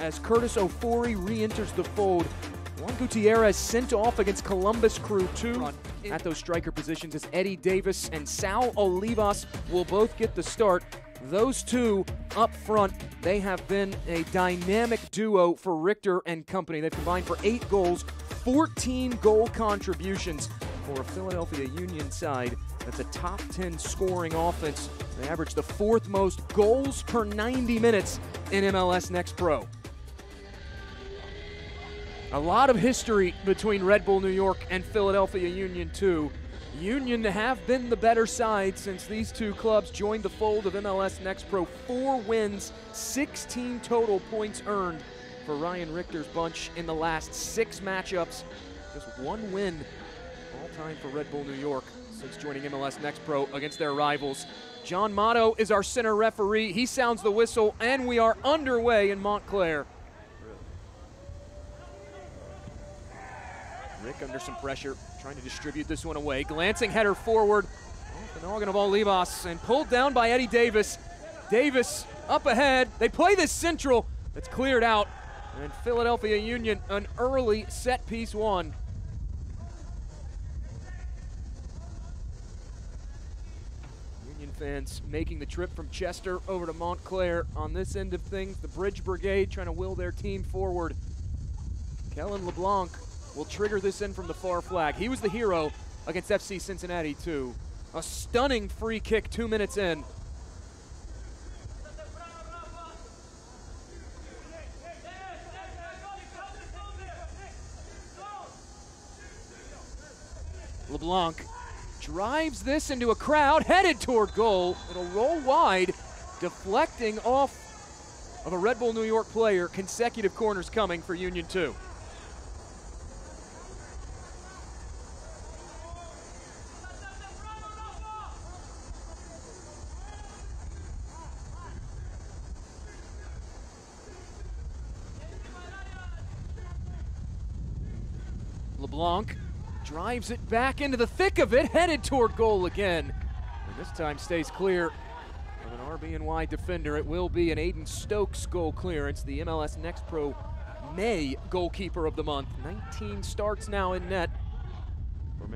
as Curtis Ofori re-enters the fold. Juan Gutierrez sent off against Columbus Crew 2 at those striker positions as Eddie Davis and Sal Olivas will both get the start. Those two up front, they have been a dynamic duo for Richter and company. They've combined for 8 goals, 14 goal contributions for a Philadelphia Union side that's a top 10 scoring offense. They average the 4th most goals per 90 minutes in MLS Next Pro. A lot of history between Red Bull New York and Philadelphia Union 2. Union have been the better side since these two clubs joined the fold of MLS Next Pro. 4 wins, 16 total points earned for Ryan Richter's bunch in the last 6 matchups. Just 1 win all time for Red Bull New York since joining MLS Next Pro against their rivals. John Motto is our center referee. He sounds the whistle, and we are underway in Montclair. Rick under some pressure, trying to distribute this one away. Glancing header forward off the noggin of Olivas and pulled down by Eddie Davis. Davis up ahead. They play this central. It's cleared out. And Philadelphia Union, an early set piece one. Union fans making the trip from Chester over to Montclair on this end of things. The Bridge Brigade trying to will their team forward. Kellen LeBlanc will trigger this in from the far flag. He was the hero against FC Cincinnati too. A stunning free kick 2 minutes in. LeBlanc drives this into a crowd, headed toward goal. It'll roll wide, deflecting off of a Red Bull New York player. Consecutive corners coming for Union 2. LeBlanc drives it back into the thick of it, headed toward goal again. And this time stays clear of an RBNY defender. It will be an Aiden Stokes goal clearance, the MLS Next Pro May goalkeeper of the month. 19 starts now in net for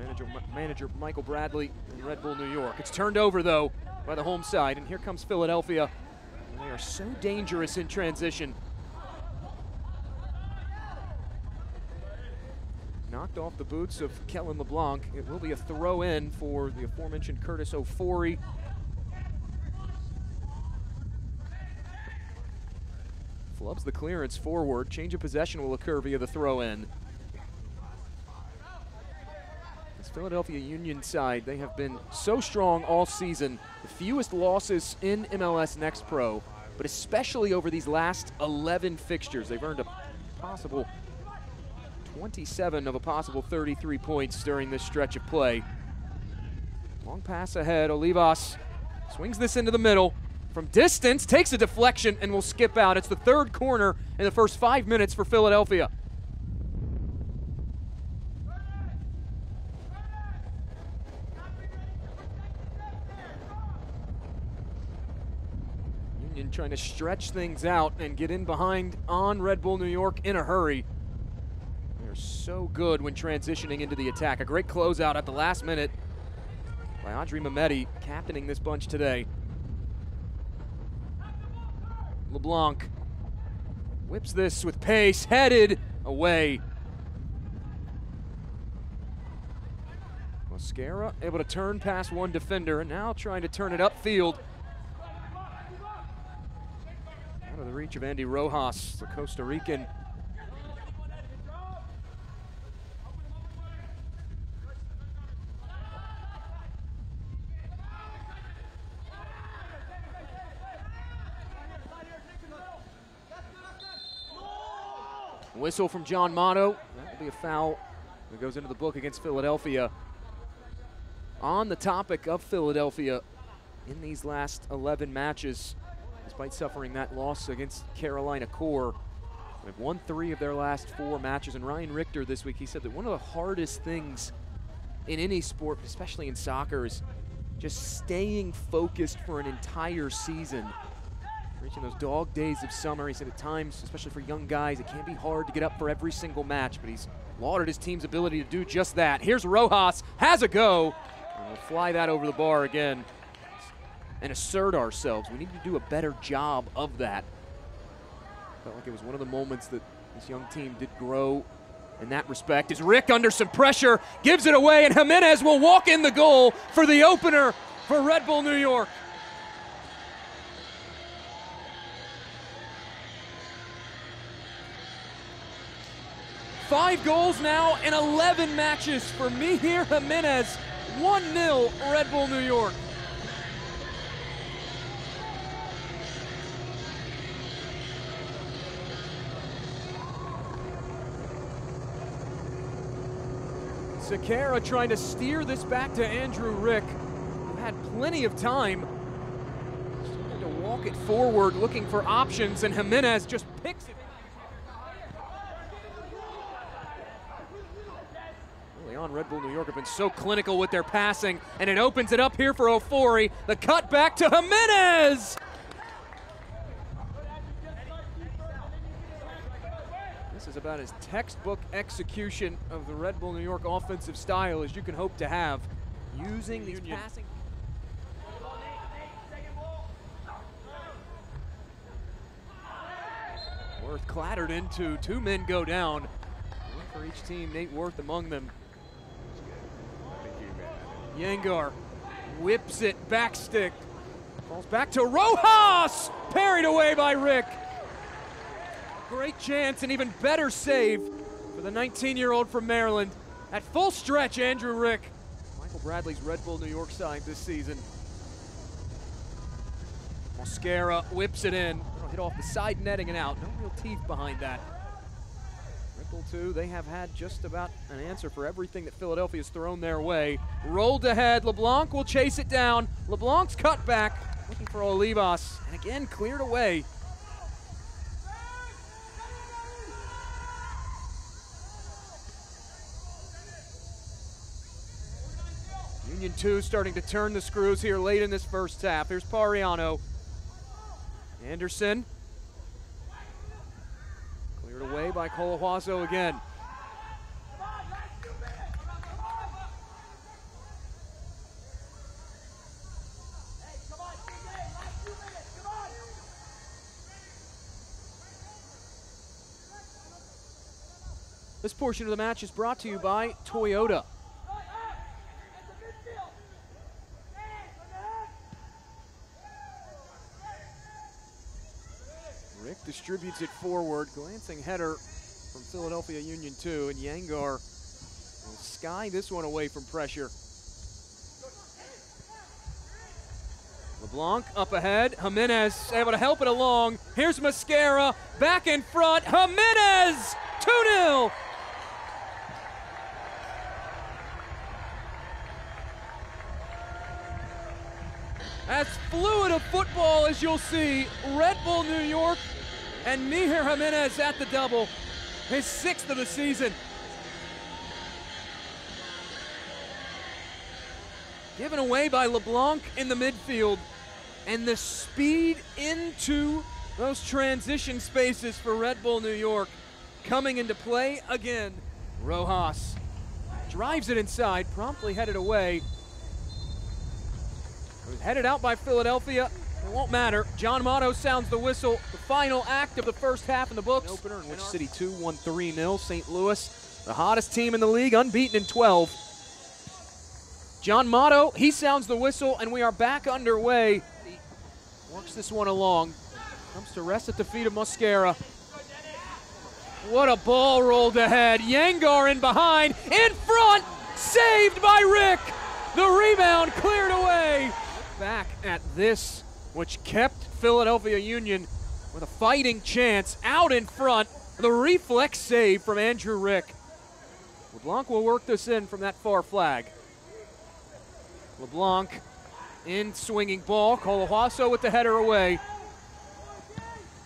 manager Michael Bradley in Red Bull New York. It's turned over, though, by the home side, and here comes Philadelphia. And they are so dangerous in transition. Knocked off the boots of Kellen LeBlanc. It will be a throw in for the aforementioned Curtis Ofori. Flubs the clearance forward. Change of possession will occur via the throw in. This Philadelphia Union side, they have been so strong all season. The fewest losses in MLS Next Pro, but especially over these last 11 fixtures. They've earned a possible 27 of a possible 33 points during this stretch of play. Long pass ahead. Olivas swings this into the middle. From distance, takes a deflection and will skip out. It's the 3rd corner in the first 5 minutes for Philadelphia. Union trying to stretch things out and get in behind on Red Bull New York in a hurry. They're so good when transitioning into the attack. A great closeout at the last minute by Audrey Mehmeti, captaining this bunch today. LeBlanc whips this with pace, headed away. Mosquera able to turn past one defender, and now trying to turn it upfield. Out of the reach of Andy Rojas, the Costa Rican. Whistle from John Motto. That will be a foul that goes into the book against Philadelphia. On the topic of Philadelphia, in these last 11 matches, despite suffering that loss against Carolina Core, they've won 3 of their last 4 matches. And Ryan Richter this week, he said that one of the hardest things in any sport, especially in soccer, is just staying focused for an entire season. Reaching those dog days of summer. He said at times, especially for young guys, it can be hard to get up for every single match, but he's lauded his team's ability to do just that. Here's Rojas, has a go, and we'll fly that over the bar again and assert ourselves. We need to do a better job of that. Felt like it was one of the moments that this young team did grow in that respect. As Rick, under some pressure, gives it away, and Jimenez will walk in the goal for the opener for Red Bull New York. Five goals now in 11 matches for Mihir Jimenez. 1-0 Red Bull New York. Sequeira trying to steer this back to Andrew Rick, who had plenty of time to walk it forward, looking for options, and Jimenez just picks it. Early on, Red Bull New York have been so clinical with their passing, and it opens it up here for Ofori. The cut back to Jimenez! This is about as textbook execution of the Red Bull New York offensive style as you can hope to have, using these passing. Worth clattered into, two men go down. One for each team, Nate Worth among them. Yangar whips it, back stick. Falls back to Rojas! Parried away by Rick. Great chance, and even better save for the 19-year-old from Maryland. At full stretch, Andrew Rick. Michael Bradley's Red Bull New York side this season. Mosquera whips it in. It'll hit off the side netting and out. No real teeth behind that. Red Bull 2, they have had just about an answer for everything that Philadelphia's thrown their way. Rolled ahead, LeBlanc will chase it down. LeBlanc's cut back, looking for Olivas, and again cleared away. Union 2 starting to turn the screws here late in this first half. Here's Pariano. Anderson. Cleared away by Colahuaso again. This portion of the match is brought to you by Toyota. Rick distributes it forward, glancing header from Philadelphia Union 2, and Yangar will sky this one away from pressure. LeBlanc up ahead, Jimenez able to help it along. Here's Mosquera, back in front, Jimenez, 2-0. As fluid of football as you'll see, Red Bull New York and Mihir Jimenez at the double, his 6th of the season. Given away by LeBlanc in the midfield, and the speed into those transition spaces for Red Bull New York coming into play again. Rojas drives it inside, promptly headed away. It was headed out by Philadelphia. It won't matter. John Motto sounds the whistle. The final act of the first half in the books. Opener in which City 2 won 3-0. St. Louis, the hottest team in the league, unbeaten in 12. John Motto, he sounds the whistle, and we are back underway. He works this one along. Comes to rest at the feet of Mosquera. What a ball rolled ahead. Yangar in behind, in front, saved by Rick. The rebound cleared away. Back at this, which kept Philadelphia Union with a fighting chance out in front. The reflex save from Andrew Rick. LeBlanc will work this in from that far flag. LeBlanc in swinging ball. Colahuaso with the header away.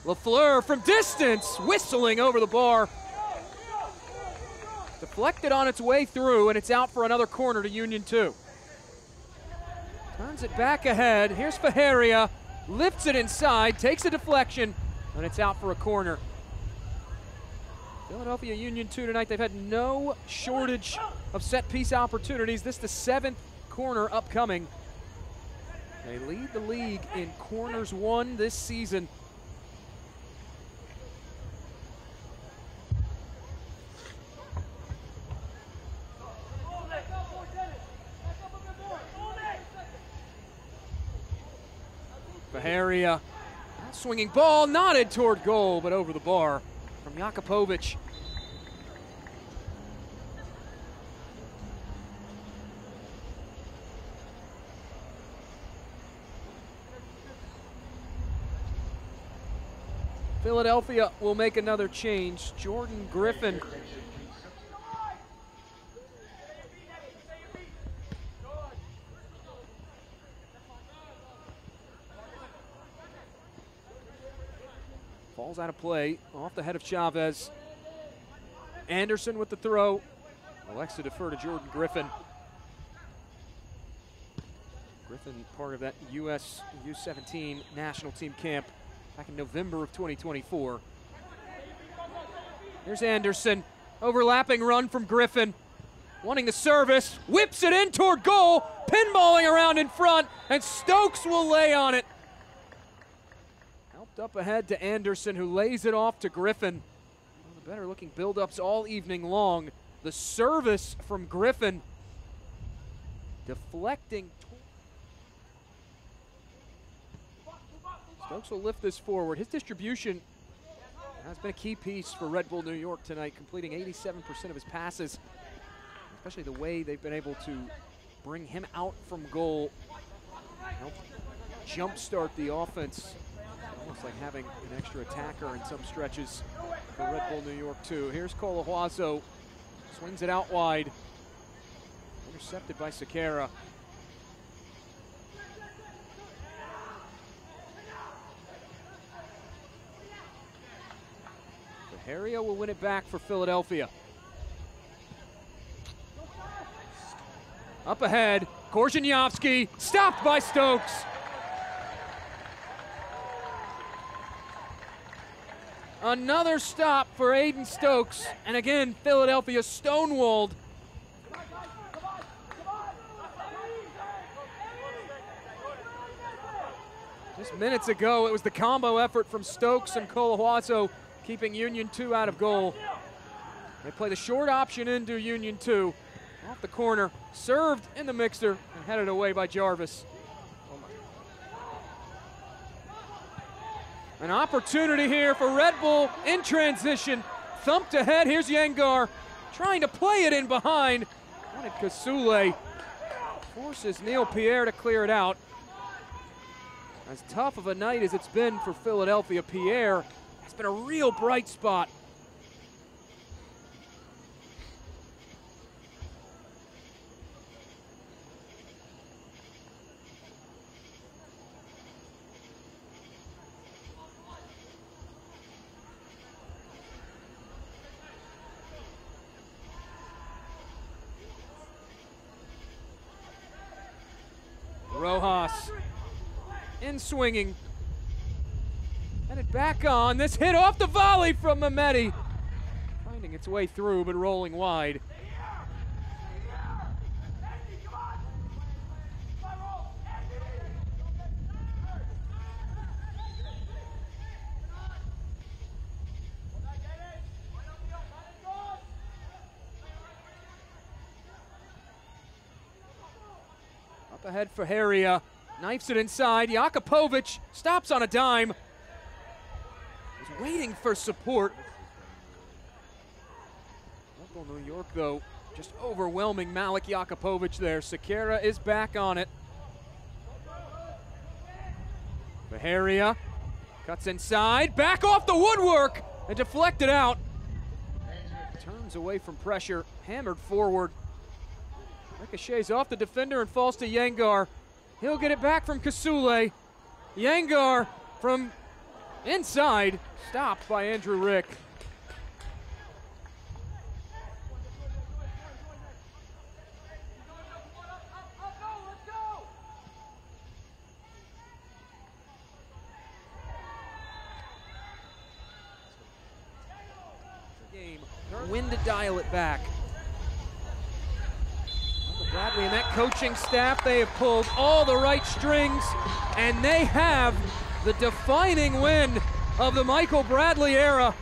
Lafleur from distance, whistling over the bar. Deflected on its way through, and it's out for another corner to Union 2. Turns it back ahead. Here's Fajeria. lifts it inside, takes a deflection, and it's out for a corner. Philadelphia Union 2 tonight, they've had no shortage of set-piece opportunities. This is the 7th corner upcoming. They lead the league in corners won this season. Faharia, swinging ball, nodded toward goal, but over the bar from Jakupovic. Philadelphia will make another change. Jordan Griffin. Falls out of play, off the head of Chavez. Anderson with the throw. Elects to defer to Jordan Griffin. Griffin, part of that U.S. U17 national team camp back in November of 2024. Here's Anderson. Overlapping run from Griffin. Wanting the service. Whips it in toward goal. Pinballing around in front. And Stokes will lay on it. Helped up ahead to Anderson, who lays it off to Griffin. One of the better looking build-ups all evening long. The service from Griffin. Deflecting. Stokes will lift this forward. His distribution has been a key piece for Red Bull New York tonight, completing 87% of his passes, especially the way they've been able to bring him out from goal, help jumpstart the offense. Almost like having an extra attacker in some stretches for Red Bull New York too. Here's Colahuazo, swings it out wide, intercepted by Sequeira. Faharia will win it back for Philadelphia. Up ahead, Korzeniowski, stopped by Stokes. Another stop for Aiden Stokes, and again, Philadelphia stonewalled. Just minutes ago, it was the combo effort from Stokes and Colahuazo, keeping Union 2 out of goal. They play the short option into Union 2. Off the corner, served in the mixer, and headed away by Jarvis. An opportunity here for Red Bull in transition. Thumped ahead, here's Yengar, trying to play it in behind. Wanted Kasule. Forces Neil Pierre to clear it out. As tough of a night as it's been for Philadelphia, Pierre has been a real bright spot. Rojas in swinging. And it back on. This hit off the volley from Mehmeti. Finding its way through, but rolling wide. Up ahead for Faharia. Knifes it inside. Jakupovic stops on a dime. Was waiting for support. Red Bull New York, though, just overwhelming Malik Jakupovic there. Sequeira is back on it. Faharia cuts inside. Back off the woodwork and deflected out. Turns away from pressure. Hammered forward. Ricochets off the defender and falls to Yengar. He'll get it back from Kasule. Yengar from inside, stopped by Andrew Rick. game. When to dial it back. Michael Bradley and that coaching staff, they have pulled all the right strings, and they have the defining win of the Michael Bradley era.